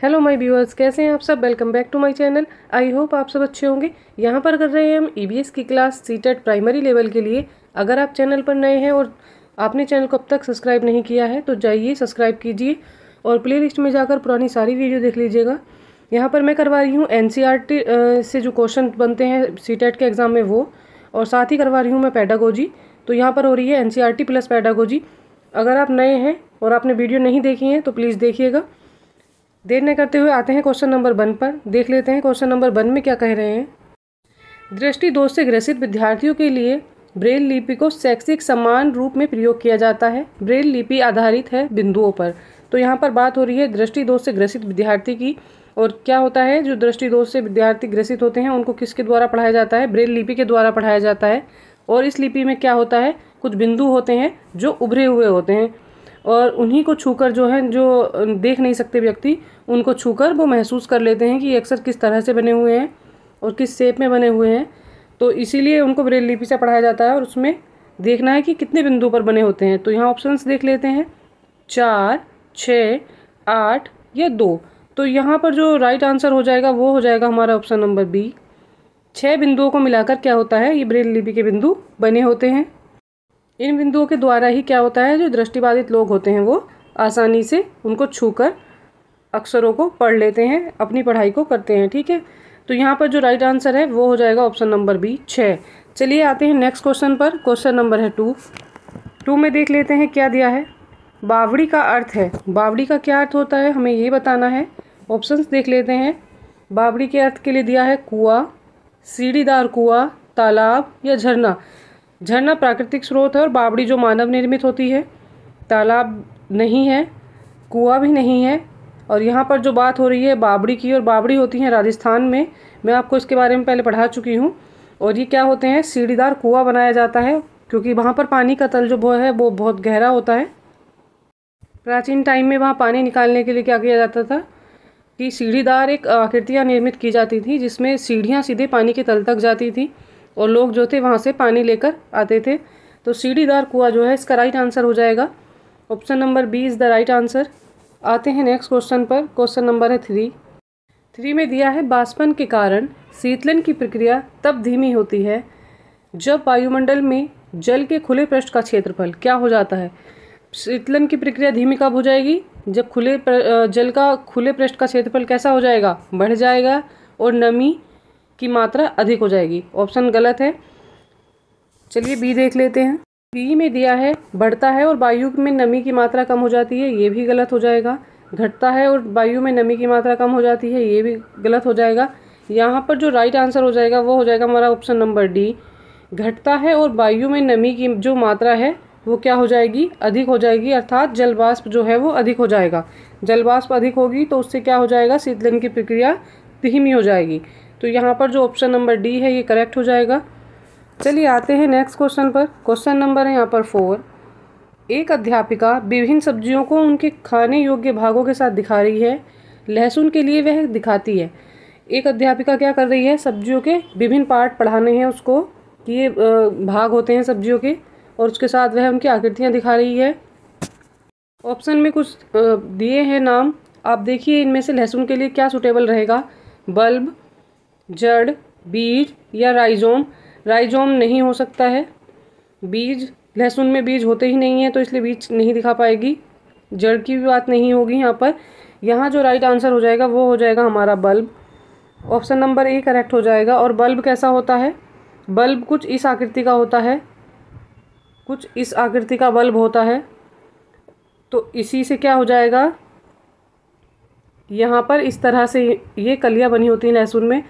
Hello my viewers, कैसे हैं आप सब। Welcome back to my channel. I hope आप सब अच्छे होंगे। यहाँ पर कर रहे हैं हम ईवीएस की क्लास सीटेट प्राइमरी लेवल के लिए। अगर आप चैनल पर नए हैं और आपने चैनल को अब तक सब्सक्राइब नहीं किया है तो जाइए सब्सक्राइब कीजिए और प्लेलिस्ट में जाकर पुरानी सारी वीडियो देख लीजिएगा। यहाँ पर मैं करवा रही हूँ एनसीईआरटी से जो क्वेश्चन बनते हैं सीटेट के एग्ज़ाम में वो, और साथ ही करवा रही हूँ मैं पेडागोजी। तो यहाँ पर हो रही है एनसीईआरटी प्लस पेडागोजी। अगर आप नए हैं और आपने वीडियो नहीं देखी है तो प्लीज़ देखिएगा। देर न करते हुए आते हैं क्वेश्चन नंबर 1 पर। देख लेते हैं क्वेश्चन नंबर 1 में क्या कह रहे हैं। दृष्टि दोष से ग्रसित विद्यार्थियों के लिए ब्रेल लिपि को शैक्षिक समान रूप में प्रयोग किया जाता है। ब्रेल लिपि आधारित है बिंदुओं पर। तो यहाँ पर बात हो रही है दृष्टि दोष से ग्रसित विद्यार्थी की। और क्या होता है, जो दृष्टि दोष से विद्यार्थी ग्रसित होते हैं उनको किसके द्वारा पढ़ाया जाता है, ब्रेल लिपि के द्वारा पढ़ाया जाता है। और इस लिपि में क्या होता है, कुछ बिंदु होते हैं जो उभरे हुए होते हैं और उन्हीं को छूकर जो है, जो देख नहीं सकते व्यक्ति, उनको छूकर वो महसूस कर लेते हैं कि ये अक्षर किस तरह से बने हुए हैं और किस शेप में बने हुए हैं। तो इसीलिए उनको ब्रेल लिपि से पढ़ाया जाता है और उसमें देखना है कि कितने बिंदु पर बने होते हैं। तो यहाँ ऑप्शंस देख लेते हैं, 4, 6, 8 या 2। तो यहाँ पर जो राइट आंसर हो जाएगा वो हो जाएगा हमारा ऑप्शन नंबर बी। 6 बिंदुओं को मिलाकर क्या होता है, ये ब्रेल लिपि के बिंदु बने होते हैं। इन बिंदुओं के द्वारा ही क्या होता है, जो दृष्टिबाधित लोग होते हैं वो आसानी से उनको छूकर अक्षरों को पढ़ लेते हैं, अपनी पढ़ाई को करते हैं। ठीक है, तो यहाँ पर जो राइट आंसर है वो हो जाएगा ऑप्शन नंबर बी, 6। चलिए आते हैं नेक्स्ट क्वेश्चन पर। क्वेश्चन नंबर है 2 में देख लेते हैं क्या दिया है। बावड़ी का अर्थ है, बावड़ी का क्या अर्थ होता है हमें ये बताना है। ऑप्शंस देख लेते हैं। बावड़ी के अर्थ के लिए दिया है कुआं, सीढ़ीदार कुआं, तालाब या झरना। झरना प्राकृतिक स्रोत है और बावड़ी जो मानव निर्मित होती है। तालाब नहीं है, कुआं भी नहीं है। और यहाँ पर जो बात हो रही है बावड़ी की, और बावड़ी होती है राजस्थान में। मैं आपको इसके बारे में पहले पढ़ा चुकी हूँ। और ये क्या होते हैं, सीढ़ीदार कुआं बनाया जाता है क्योंकि वहाँ पर पानी का तल जो वो है वो बहुत गहरा होता है। प्राचीन टाइम में वहाँ पानी निकालने के लिए क्या किया जाता था कि सीढ़ीदार एक आकृतियाँ निर्मित की जाती थी जिसमें सीढ़ियाँ सीधे पानी के तल तक जाती थी और लोग जो थे वहाँ से पानी लेकर आते थे। तो सीढ़ीदार कुआं जो है इसका राइट आंसर हो जाएगा। Option number B is the right answer. आते हैं नेक्स्ट क्वेश्चन पर। क्वेश्चन नंबर है 3 में दिया है बाष्पन के कारण शीतलन की प्रक्रिया तब धीमी होती है जब वायुमंडल में जल के खुले पृष्ठ का क्षेत्रफल क्या हो जाता है। शीतलन की प्रक्रिया धीमी कब हो जाएगी, जब जल का खुले पृष्ठ का क्षेत्रफल कैसा हो जाएगा, बढ़ जाएगा और नमी की मात्रा अधिक हो जाएगी। ऑप्शन गलत है। चलिए बी देख लेते हैं। बी में दिया है बढ़ता है और वायु में नमी की मात्रा कम हो जाती है, ये भी गलत हो जाएगा। घटता है और वायु में नमी की मात्रा कम हो जाती है, ये भी गलत हो जाएगा। यहाँ पर जो राइट आंसर हो जाएगा वो हो जाएगा हमारा ऑप्शन नंबर डी। घटता है और वायु में नमी की जो मात्रा है वो क्या हो जाएगी, अधिक हो जाएगी। अर्थात जल वाष्प जो है वो अधिक हो जाएगा। जल वाष्प अधिक होगी तो उससे क्या हो जाएगा, शीतलन की प्रक्रिया धीमी हो जाएगी। तो यहाँ पर जो ऑप्शन नंबर डी है ये करेक्ट हो जाएगा। चलिए आते हैं नेक्स्ट क्वेश्चन पर। क्वेश्चन नंबर है यहाँ पर 4। एक अध्यापिका विभिन्न सब्जियों को उनके खाने योग्य भागों के साथ दिखा रही है। लहसुन के लिए वह दिखाती है। एक अध्यापिका क्या कर रही है, सब्जियों के विभिन्न पार्ट पढ़ाने हैं उसको कि ये भाग होते हैं सब्जियों के, और उसके साथ वह उनकी आकृतियाँ दिखा रही है। ऑप्शन में कुछ दिए हैं नाम, आप देखिए इनमें से लहसुन के लिए क्या सूटेबल रहेगा। बल्ब, जड़, बीज या राइजोम। राइजोम नहीं हो सकता है। बीज, लहसुन में बीज होते ही नहीं है तो इसलिए बीज नहीं दिखा पाएगी। जड़ की भी बात नहीं होगी यहाँ पर। यहाँ जो राइट आंसर हो जाएगा वो हो जाएगा हमारा bulb. Option number A correct हो जाएगा। और बल्ब कैसा होता है, बल्ब कुछ इस आकृति का होता है, कुछ इस आकृति का बल्ब होता है। तो इसी से क्या हो जाएगा, यहाँ पर इस तरह से ये कलियाँ बनी होती हैं लहसुन में।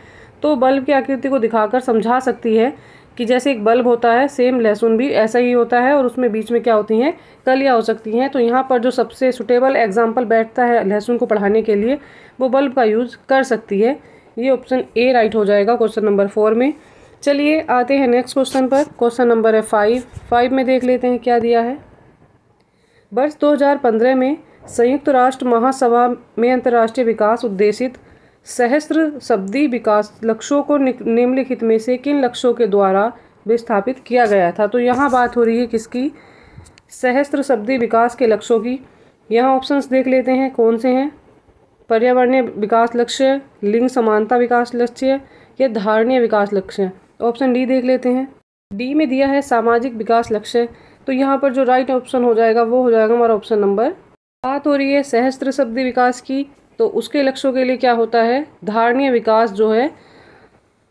तो बल्ब की आकृति को दिखाकर समझा सकती है कि जैसे एक बल्ब होता है सेम लहसुन भी ऐसा ही होता है और उसमें बीच में क्या होती हैं, कलियाँ हो सकती हैं। तो यहाँ पर जो सबसे सुटेबल एग्जाम्पल बैठता है लहसुन को पढ़ाने के लिए वो बल्ब का यूज़ कर सकती है। ये ऑप्शन ए राइट हो जाएगा क्वेश्चन नंबर 4 में। चलिए आते हैं नेक्स्ट क्वेश्चन पर। क्वेश्चन नंबर है 5 में देख लेते हैं क्या दिया है। वर्ष 2015 में संयुक्त राष्ट्र महासभा में अंतर्राष्ट्रीय विकास उद्देशित सहस्त्र शब्दी विकास लक्ष्यों को निम्नलिखित में से किन लक्ष्यों के द्वारा विस्थापित किया गया था। तो यहाँ बात हो रही है किसकी, सहस्त्र शब्दी विकास के लक्ष्यों की। यहाँ ऑप्शंस देख लेते हैं कौन से हैं। पर्यावरणीय विकास लक्ष्य, लिंग समानता विकास लक्ष्य या धारणीय विकास लक्ष्य। ऑप्शन डी देख लेते हैं। डी में दिया है सामाजिक विकास लक्ष्य, तो यहाँ पर जो राइट ऑप्शन हो जाएगा वो हो जाएगा हमारा ऑप्शन नंबर। बात हो रही है सहस्त्र शब्दी विकास की, तो उसके लक्ष्यों के लिए क्या होता है, धारणीय विकास जो है,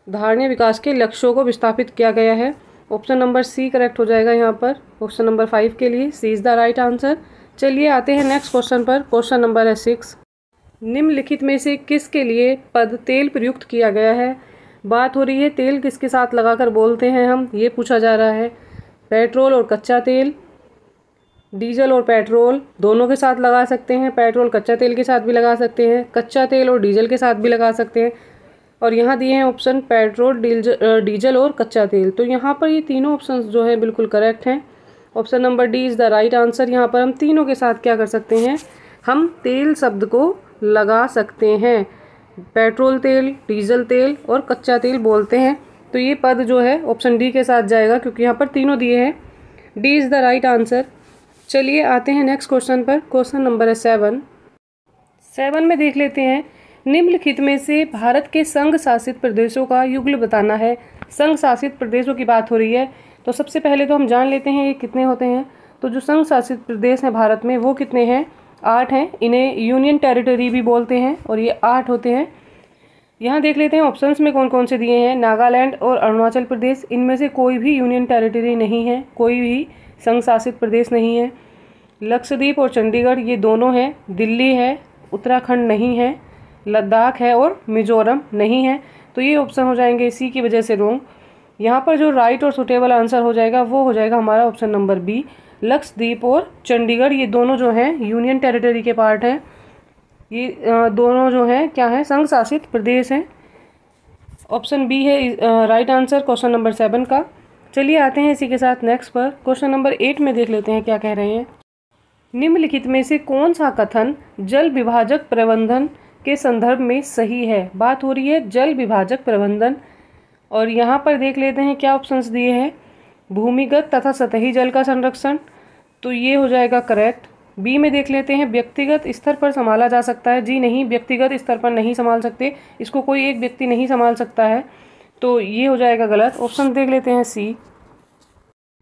धारणीय विकास के लक्ष्यों को विस्थापित किया गया है। ऑप्शन नंबर सी करेक्ट हो जाएगा यहाँ पर। ऑप्शन नंबर 5 के लिए सी इज़ द राइट आंसर। चलिए आते हैं नेक्स्ट क्वेश्चन पर। क्वेश्चन नंबर है 6। निम्नलिखित में से किसके लिए पद तेल प्रयुक्त किया गया है। बात हो रही है तेल किसके साथ लगाकर बोलते हैं हम, ये पूछा जा रहा है। पेट्रोल और कच्चा तेल, डीजल और पेट्रोल दोनों के साथ लगा सकते हैं, पेट्रोल कच्चा तेल के साथ भी लगा सकते हैं, कच्चा तेल और डीजल के साथ भी लगा सकते हैं। और यहाँ दिए हैं ऑप्शन पेट्रोल, डीजल और कच्चा तेल। तो यहाँ पर ये तीनों ऑप्शंस जो है बिल्कुल करेक्ट हैं। Option number D is the right answer. यहाँ पर हम तीनों के साथ क्या कर सकते हैं, हम तेल शब्द को लगा सकते हैं। पेट्रोल तेल, डीजल तेल और कच्चा तेल बोलते हैं। तो ये पद जो है ऑप्शन डी के साथ जाएगा, क्योंकि यहाँ पर तीनों दिए हैं। D is the right answer. चलिए आते हैं नेक्स्ट क्वेश्चन पर। क्वेश्चन नंबर है 7 में देख लेते हैं। निम्नलिखित में से भारत के संघ शासित प्रदेशों का युगल बताना है। संघ शासित प्रदेशों की बात हो रही है, तो सबसे पहले तो हम जान लेते हैं ये कितने होते हैं। तो जो संघ शासित प्रदेश हैं भारत में वो कितने हैं, 8 हैं। इन्हें यूनियन टेरिटरी भी बोलते हैं और ये 8 होते हैं। यहाँ देख लेते हैं ऑप्शंस में कौन कौन से दिए हैं। नागालैंड और अरुणाचल प्रदेश, इनमें से कोई भी यूनियन टेरिटरी नहीं है, कोई भी संघ शासित प्रदेश नहीं है। लक्षद्वीप और चंडीगढ़ ये दोनों हैं। दिल्ली है, उत्तराखंड नहीं है, लद्दाख है और मिजोरम नहीं है। तो ये ऑप्शन हो जाएंगे इसी की वजह से रॉन्ग। यहाँ पर जो राइट और सुटेबल आंसर हो जाएगा वो हो जाएगा हमारा ऑप्शन नंबर बी। लक्षद्वीप और चंडीगढ़ ये दोनों जो हैं यूनियन टेरिटरी के पार्ट हैं। ये दोनों जो हैं क्या हैं, संघ शासित प्रदेश हैं। ऑप्शन बी है राइट आंसर क्वेश्चन नंबर 7 का। चलिए आते हैं इसी के साथ नेक्स्ट पर। क्वेश्चन नंबर 8 में देख लेते हैं क्या कह रहे हैं। निम्नलिखित में से कौन सा कथन जल विभाजक प्रबंधन के संदर्भ में सही है। बात हो रही है जल विभाजक प्रबंधन, और यहाँ पर देख लेते हैं क्या ऑप्शंस दिए हैं। भूमिगत तथा सतही जल का संरक्षण, तो ये हो जाएगा करेक्ट। बी में देख लेते हैं व्यक्तिगत स्तर पर संभाला जा सकता है। जी नहीं, व्यक्तिगत स्तर पर नहीं संभाल सकते, इसको कोई एक व्यक्ति नहीं संभाल सकता है, तो ये हो जाएगा गलत। ऑप्शन देख लेते हैं सी।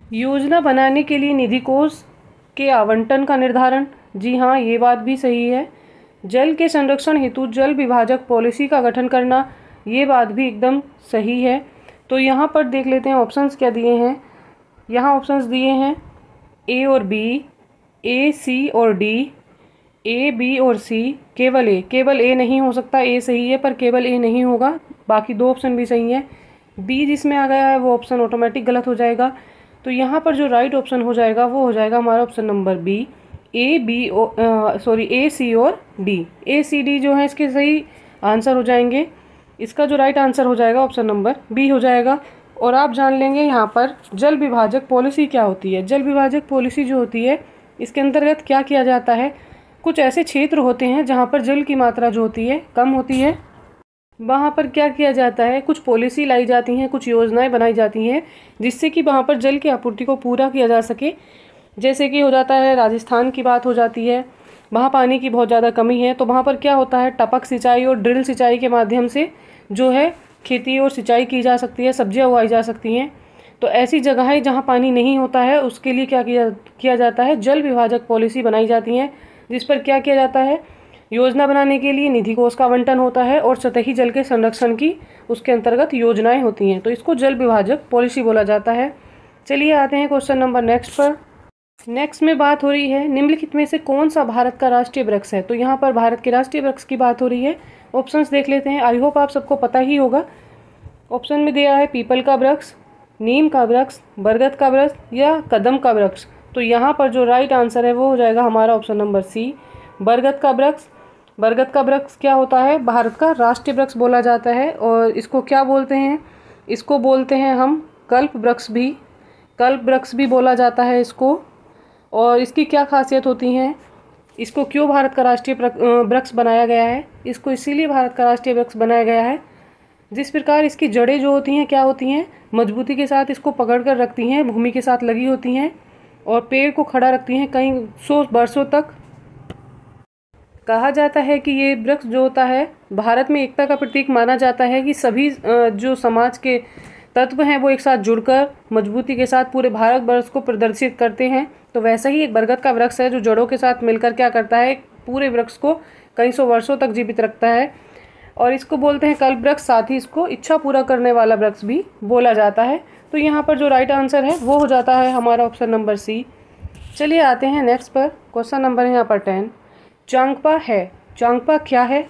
योजना बनाने के लिए निधि कोष के आवंटन का निर्धारण, जी हाँ ये बात भी सही है। जल के संरक्षण हेतु जल विभाजक पॉलिसी का गठन करना, ये बात भी एकदम सही है। तो यहाँ पर देख लेते हैं ऑप्शंस क्या दिए हैं। यहाँ ऑप्शंस दिए हैं ए और बी, ए सी और डी, ए बी और सी, केवल ए नहीं हो सकता। ए सही है पर केवल ए नहीं होगा, बाकी 2 ऑप्शन भी सही हैं। बी जिसमें आ गया है वो ऑप्शन ऑटोमेटिक गलत हो जाएगा। तो यहाँ पर जो राइट ऑप्शन हो जाएगा वो हो जाएगा हमारा ऑप्शन नंबर बी, ए सी और डी। ए सी डी जो है इसके सही आंसर हो जाएंगे। इसका जो राइट आंसर हो जाएगा ऑप्शन नंबर बी हो जाएगा। और आप जान लेंगे यहाँ पर जल विभाजक पॉलिसी क्या होती है। जल विभाजक पॉलिसी जो होती है इसके अंतर्गत क्या किया जाता है, कुछ ऐसे क्षेत्र होते हैं जहाँ पर जल की मात्रा जो होती है कम होती है, वहाँ पर क्या किया जाता है, कुछ पॉलिसी लाई जाती हैं, कुछ योजनाएं बनाई जाती हैं जिससे कि वहाँ पर जल की आपूर्ति को पूरा किया जा सके। जैसे कि हो जाता है राजस्थान की बात हो जाती है, वहाँ पानी की बहुत ज़्यादा कमी है, तो वहाँ पर क्या होता है टपक सिंचाई और ड्रिल सिंचाई के माध्यम से जो है खेती और सिंचाई की जा सकती है, सब्जियाँ उगाई जा सकती हैं। तो ऐसी जगहें जहाँ पानी नहीं होता है उसके लिए क्या किया जाता है, जल विभाजक पॉलिसी बनाई जाती है, जिस पर क्या किया जाता है, योजना बनाने के लिए निधि कोष का आवंटन होता है और सतही जल के संरक्षण की उसके अंतर्गत योजनाएं होती हैं, तो इसको जल विभाजक पॉलिसी बोला जाता है। चलिए आते हैं क्वेश्चन नंबर नेक्स्ट पर। नेक्स्ट में बात हो रही है निम्नलिखित में से कौन सा भारत का राष्ट्रीय वृक्ष है। तो यहाँ पर भारत के राष्ट्रीय वृक्ष की बात हो रही है। ऑप्शंस देख लेते हैं, आई होप आप सबको पता ही होगा। ऑप्शन में दिया है पीपल का वृक्ष, नीम का वृक्ष, बरगद का वृक्ष या कदम का वृक्ष। तो यहाँ पर जो राइट आंसर है वो हो जाएगा हमारा ऑप्शन नंबर सी, बरगद का वृक्ष। बरगद का वृक्ष क्या होता है, भारत का राष्ट्रीय वृक्ष बोला जाता है। और इसको क्या बोलते हैं, इसको बोलते हैं हम कल्प वृक्ष भी, कल्प वृक्ष भी बोला जाता है इसको। और इसकी क्या खासियत होती हैं, इसको क्यों भारत का राष्ट्रीय वृक्ष बनाया गया है, इसको इसीलिए भारत का राष्ट्रीय वृक्ष बनाया गया है जिस प्रकार इसकी जड़ें जो होती हैं क्या होती हैं, मजबूती के साथ इसको पकड़ कर रखती हैं, भूमि के साथ लगी होती हैं और पेड़ को खड़ा रखती हैं कई 100 वर्षों तक। कहा जाता है कि ये वृक्ष जो होता है भारत में एकता का प्रतीक माना जाता है, कि सभी जो समाज के तत्व हैं वो एक साथ जुड़कर मजबूती के साथ पूरे भारतवर्ष को प्रदर्शित करते हैं। तो वैसा ही एक बरगद का वृक्ष है जो जड़ों के साथ मिलकर क्या करता है, पूरे वृक्ष को कई सौ वर्षों तक जीवित रखता है। और इसको बोलते हैं कल्प वृक्ष, साथ ही इसको इच्छा पूरा करने वाला वृक्ष भी बोला जाता है। तो यहाँ पर जो राइट आंसर है वो हो जाता है हमारा ऑप्शन नंबर सी। चलिए आते हैं नेक्स्ट पर। क्वेश्चन नंबर है यहाँ पर 10। चांगपा है, चांगपा क्या है?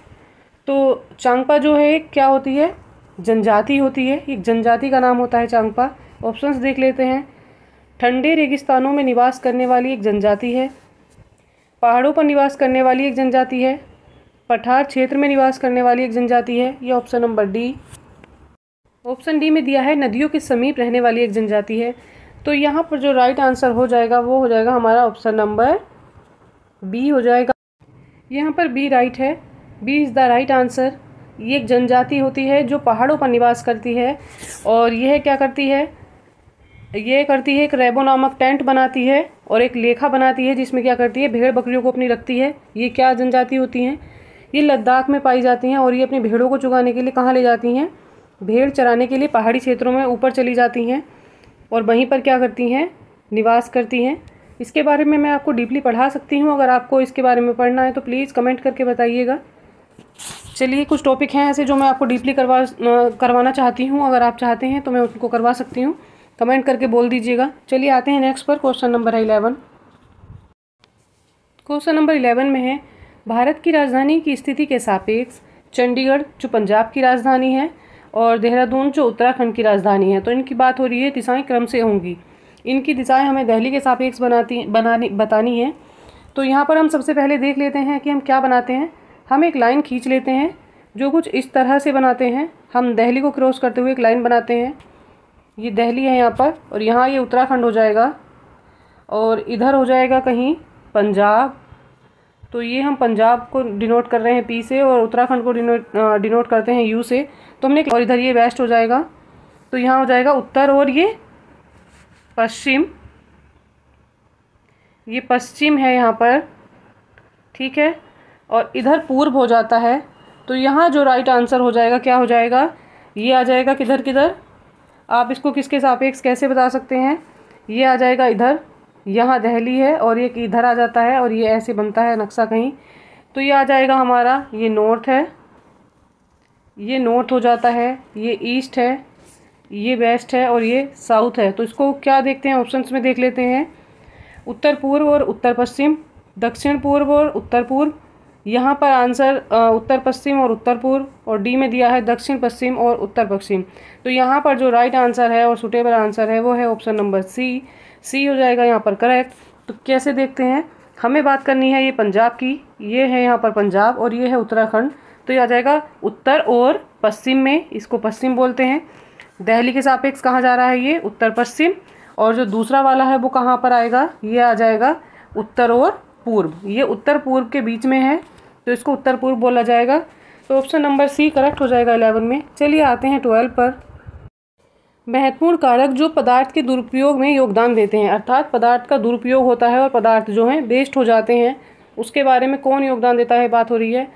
तो चांगपा जो है क्या होती है, जनजाति होती है, एक जनजाति का नाम होता है चांगपा। ऑप्शंस देख लेते हैं। ठंडे रेगिस्तानों में निवास करने वाली एक जनजाति है, पहाड़ों पर निवास करने वाली एक जनजाति है, पठार क्षेत्र में निवास करने वाली एक जनजाति है, या option number D. Option D में दिया है नदियों के समीप रहने वाली एक जनजाति है। तो यहाँ पर जो राइट आंसर हो जाएगा वो हो जाएगा हमारा ऑप्शन नंबर बी हो जाएगा। यहाँ पर बी राइट है, B is the right answer. ये एक जनजाति होती है जो पहाड़ों पर निवास करती है, और यह क्या करती है, ये करती है एक रेबो नामक टेंट बनाती है और एक लेखा बनाती है जिसमें क्या करती है, भेड़ बकरियों को अपनी रखती है। ये क्या जनजाति होती हैं, ये लद्दाख में पाई जाती हैं, और ये अपनी भेड़ों को चुगाने के लिए कहाँ ले जाती हैं, भेड़ चराने के लिए पहाड़ी क्षेत्रों में ऊपर चली जाती हैं और वहीं पर क्या करती हैं, निवास करती हैं। इसके बारे में मैं आपको डीपली पढ़ा सकती हूँ, अगर आपको इसके बारे में पढ़ना है तो प्लीज़ कमेंट करके बताइएगा। चलिए कुछ टॉपिक हैं ऐसे जो मैं आपको डीपली करवाना चाहती हूँ, अगर आप चाहते हैं तो मैं उनको करवा सकती हूँ, कमेंट करके बोल दीजिएगा। चलिए आते हैं नेक्स्ट पर। Question number 11। क्वेश्चन नंबर 11 में है, भारत की राजधानी की स्थिति के सापेक्ष चंडीगढ़ जो पंजाब की राजधानी है और देहरादून जो उत्तराखंड की राजधानी है, तो इनकी बात हो रही है, दिशाएं क्रम से होंगी। इनकी दिशाएं हमें दिल्ली के सापेक्ष बतानी है। तो यहाँ पर हम सबसे पहले देख लेते हैं कि हम क्या बनाते हैं। हम एक लाइन खींच लेते हैं जो कुछ इस तरह से बनाते हैं। हम दिल्ली को क्रॉस करते हुए एक लाइन बनाते हैं, ये दिल्ली है यहाँ पर, और यहाँ ये उत्तराखंड हो जाएगा, और इधर हो जाएगा कहीं पंजाब। तो ये हम पंजाब को डिनोट कर रहे हैं पी से, और उत्तराखंड को डिनोट करते हैं यू से। तो हमने, और इधर ये वेस्ट हो जाएगा, तो यहाँ हो जाएगा उत्तर, और ये पश्चिम, ये पश्चिम है यहाँ पर, ठीक है। और इधर पूर्व हो जाता है। तो यहाँ जो राइट आंसर हो जाएगा क्या हो जाएगा, ये आ जाएगा किधर किधर, आप इसको किसके सापेक्ष कैसे बता सकते हैं, ये आ जाएगा इधर, यहाँ दिल्ली है और ये इधर आ जाता है, और ये ऐसे बनता है नक्शा कहीं। तो ये आ जाएगा हमारा, ये नॉर्थ है, ये नॉर्थ हो जाता है, ये ईस्ट है, ये वेस्ट है, और ये साउथ है। तो इसको क्या देखते हैं, ऑप्शंस में देख लेते हैं, उत्तर पूर्व और उत्तर पश्चिम, दक्षिण पूर्व और उत्तर पूर्व। यहाँ पर आंसर उत्तर पश्चिम और उत्तर पूर्व, और डी में दिया है दक्षिण पश्चिम और उत्तर पश्चिम। तो यहाँ पर जो राइट आंसर है और सुटेबल आंसर है वो है ऑप्शन नंबर सी। सी हो जाएगा यहाँ पर करेक्ट। तो कैसे देखते हैं, हमें बात करनी है ये पंजाब की, ये है यहाँ पर पंजाब और ये है उत्तराखंड। तो ये आ जाएगा उत्तर और पश्चिम में, इसको पश्चिम बोलते हैं। दिल्ली के सापेक्ष कहाँ जा रहा है, ये उत्तर पश्चिम, और जो दूसरा वाला है वो कहाँ पर आएगा, ये आ जाएगा उत्तर और पूर्व। ये उत्तर पूर्व के बीच में है, तो इसको उत्तर पूर्व बोला जाएगा। तो ऑप्शन नंबर सी करेक्ट हो जाएगा 11 में। चलिए आते हैं 12 पर। महत्वपूर्ण कारक जो पदार्थ के दुरुपयोग में योगदान देते हैं, अर्थात पदार्थ का दुरुपयोग होता है और पदार्थ जो हैं वेस्ट हो जाते हैं, उसके बारे में कौन योगदान देता है बात हो रही है।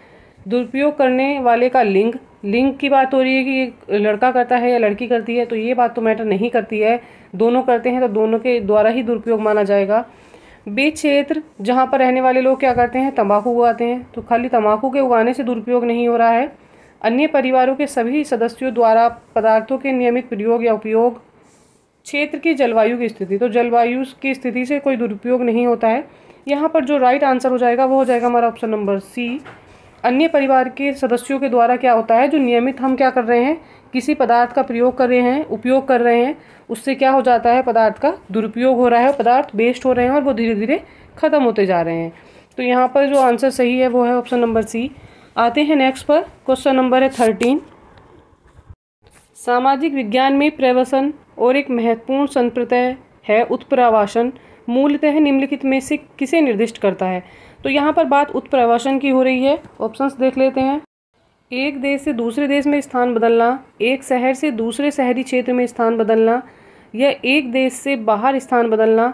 दुरुपयोग करने वाले का लिंग, लिंग की बात हो रही है कि लड़का करता है या लड़की करती है, तो ये बात तो मैटर नहीं करती है, दोनों करते हैं तो दोनों के द्वारा ही दुरुपयोग माना जाएगा। वे क्षेत्र जहाँ पर रहने वाले लोग क्या करते हैं, तंबाकू उगाते हैं, तो खाली तंबाकू के उगाने से दुरुपयोग नहीं हो रहा है। अन्य परिवारों के सभी सदस्यों द्वारा पदार्थों के नियमित प्रयोग या उपयोग। क्षेत्र की जलवायु की स्थिति, तो जलवायु की स्थिति से कोई दुरुपयोग नहीं होता है। यहाँ पर जो राइट आंसर हो जाएगा वो हो जाएगा हमारा ऑप्शन नंबर सी। अन्य परिवार के सदस्यों के द्वारा क्या होता है, जो नियमित हम क्या कर रहे हैं, किसी पदार्थ का प्रयोग कर रहे हैं, उपयोग कर रहे हैं, उससे क्या हो जाता है, पदार्थ का दुरुपयोग हो रहा है, पदार्थ वेस्ट हो रहे हैं और वो धीरे धीरे खत्म होते जा रहे हैं। तो यहाँ पर जो आंसर सही है वो है ऑप्शन नंबर सी। आते हैं नेक्स्ट पर। क्वेश्चन नंबर है 13। सामाजिक विज्ञान में प्रवसन और एक महत्वपूर्ण संप्रत्यय है उत्प्रवासन, मूलतः निम्नलिखित में से किसे निर्दिष्ट करता है। तो यहाँ पर बात उत्प्रवासन की हो रही है। ऑप्शंस देख लेते हैं। एक देश से दूसरे देश में स्थान बदलना, एक शहर से दूसरे शहरी क्षेत्र में स्थान बदलना, या एक देश से बाहर स्थान बदलना,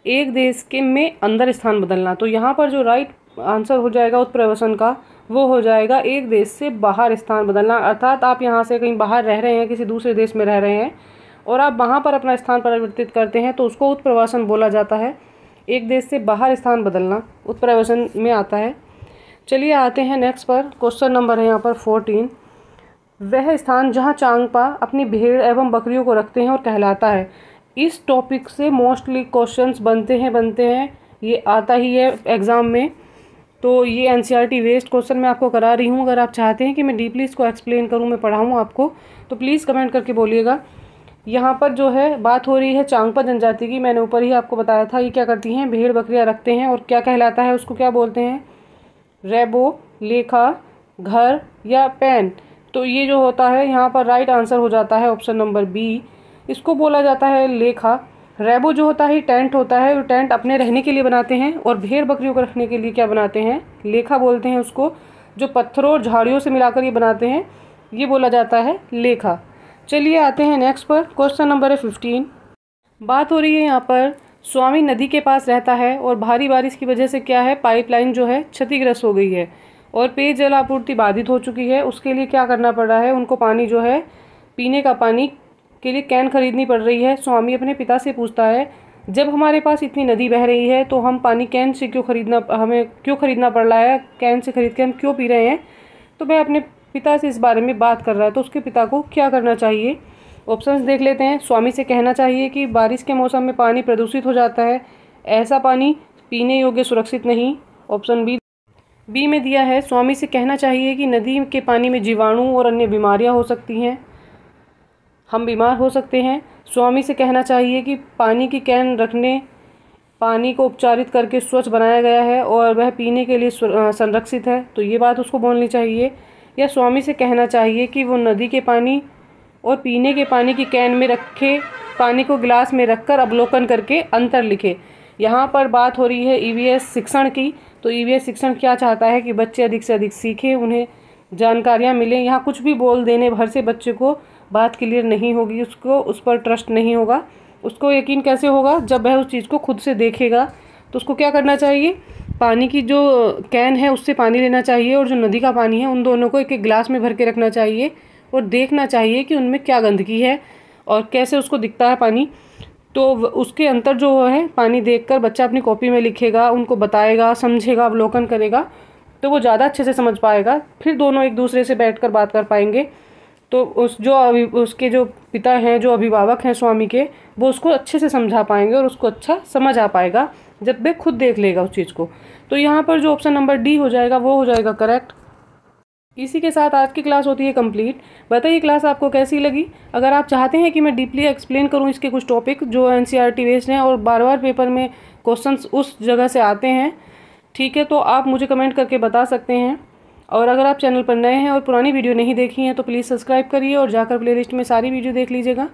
एक देश के में अंदर स्थान बदलना। तो यहाँ पर जो राइट आंसर हो जाएगा उत्प्रवसन का, वो हो जाएगा एक देश से बाहर स्थान बदलना। अर्थात आप यहाँ से कहीं बाहर रह रहे हैं, किसी दूसरे देश में रह रहे हैं और आप वहाँ पर अपना स्थान परिवर्तित करते हैं तो उसको उत्प्रवासन बोला जाता है। एक देश से बाहर स्थान बदलना उत्प्रवासन में आता है। चलिए आते हैं नेक्स्ट पर। क्वेश्चन नंबर है यहाँ पर 14। वह स्थान जहाँ चांगपा अपनी भेड़ एवं बकरियों को रखते हैं और कहलाता है। इस टॉपिक से मोस्टली क्वेश्चंस बनते हैं, ये आता ही है एग्ज़ाम में। तो ये एनसीईआरटी वेस्ट क्वेश्चन मैं आपको करा रही हूँ। अगर आप चाहते हैं कि मैं डीपली इसको एक्सप्लेन करूँ, मैं पढ़ाऊँ आपको, तो प्लीज़ कमेंट करके बोलिएगा। यहाँ पर जो है बात हो रही है चांगपा जनजाति की। मैंने ऊपर ही आपको बताया था ये क्या करती हैं, भेड़ बकरियाँ रखते हैं और क्या कहलाता है, उसको क्या बोलते हैं, रेबो, लेखा, घर या पैन। तो ये जो होता है यहाँ पर राइट आंसर हो जाता है ऑप्शन नंबर बी। इसको बोला जाता है लेखा। रेबो जो होता है टेंट होता है, वो टेंट अपने रहने के लिए बनाते हैं और भेड़ बकरियों को रखने के लिए क्या बनाते हैं, लेखा बोलते हैं उसको। जो पत्थरों और झाड़ियों से मिलाकर ये बनाते हैं, ये बोला जाता है लेखा। चलिए आते हैं नेक्स्ट पर। क्वेश्चन नंबर है 15। बात हो रही है यहाँ पर स्वामी नदी के पास रहता है और भारी बारिश की वजह से क्या है, पाइपलाइन जो है क्षतिग्रस्त हो गई है और पेयजल आपूर्ति बाधित हो चुकी है। उसके लिए क्या करना पड़ रहा है, उनको पानी जो है, पीने का पानी के लिए कैन खरीदनी पड़ रही है। स्वामी अपने पिता से पूछता है, जब हमारे पास इतनी नदी बह रही है तो हम पानी कैन से हमें क्यों खरीदना पड़ रहा है, कैन से खरीद के हम क्यों पी रहे हैं। तो वह अपने पिता से इस बारे में बात कर रहा है। तो उसके पिता को क्या करना चाहिए, ऑप्शंस देख लेते हैं। स्वामी से कहना चाहिए कि बारिश के मौसम में पानी प्रदूषित हो जाता है, ऐसा पानी पीने योग्य सुरक्षित नहीं। ऑप्शन बी में दिया है, स्वामी से कहना चाहिए कि नदी के पानी में जीवाणु और अन्य बीमारियां हो सकती हैं, हम बीमार हो सकते हैं। स्वामी से कहना चाहिए कि पानी की कैन रखने, पानी को उपचारित करके स्वच्छ बनाया गया है और वह पीने के लिए संरक्षित है, तो ये बात उसको बोलनी चाहिए। या स्वामी से कहना चाहिए कि वो नदी के पानी और पीने के पानी की कैन में रखे पानी को गिलास में रखकर अवलोकन करके अंतर लिखे। यहाँ पर बात हो रही है ईवीएस शिक्षण की। तो ईवीएस शिक्षण क्या चाहता है कि बच्चे अधिक से अधिक सीखें, उन्हें जानकारियाँ मिलें। यहाँ कुछ भी बोल देने भर से बच्चे को बात क्लियर नहीं होगी, उसको उस पर ट्रस्ट नहीं होगा। उसको यकीन कैसे होगा, जब वह उस चीज़ को खुद से देखेगा। तो उसको क्या करना चाहिए, पानी की जो कैन है उससे पानी लेना चाहिए और जो नदी का पानी है उन दोनों को एक एक गिलास में भर के रखना चाहिए और देखना चाहिए कि उनमें क्या गंदगी है और कैसे उसको दिखता है पानी। तो उसके अंतर जो है पानी देखकर बच्चा अपनी कॉपी में लिखेगा, उनको बताएगा, समझेगा, अवलोकन करेगा, तो वो ज़्यादा अच्छे से समझ पाएगा। फिर दोनों एक दूसरे से बैठकर बात कर पाएंगे। तो उसके जो पिता हैं, जो अभिभावक हैं स्वामी के, वो उसको अच्छे से समझा पाएंगे और उसको अच्छा समझ आ पाएगा जब वे खुद देख लेगा उस चीज़ को। तो यहाँ पर जो ऑप्शन नंबर डी हो जाएगा वो हो जाएगा करेक्ट। इसी के साथ आज की क्लास होती है कंप्लीट। बताइए क्लास आपको कैसी लगी। अगर आप चाहते हैं कि मैं डीपली एक्सप्लेन करूं इसके कुछ टॉपिक जो एनसीईआरटी बेस्ड हैं और बार बार पेपर में क्वेश्चंस उस जगह से आते हैं, ठीक है, तो आप मुझे कमेंट करके बता सकते हैं। और अगर आप चैनल पर नए हैं और पुरानी वीडियो नहीं देखी हैं तो प्लीज़ सब्सक्राइब करिए और जाकर प्लेलिस्ट में सारी वीडियो देख लीजिएगा।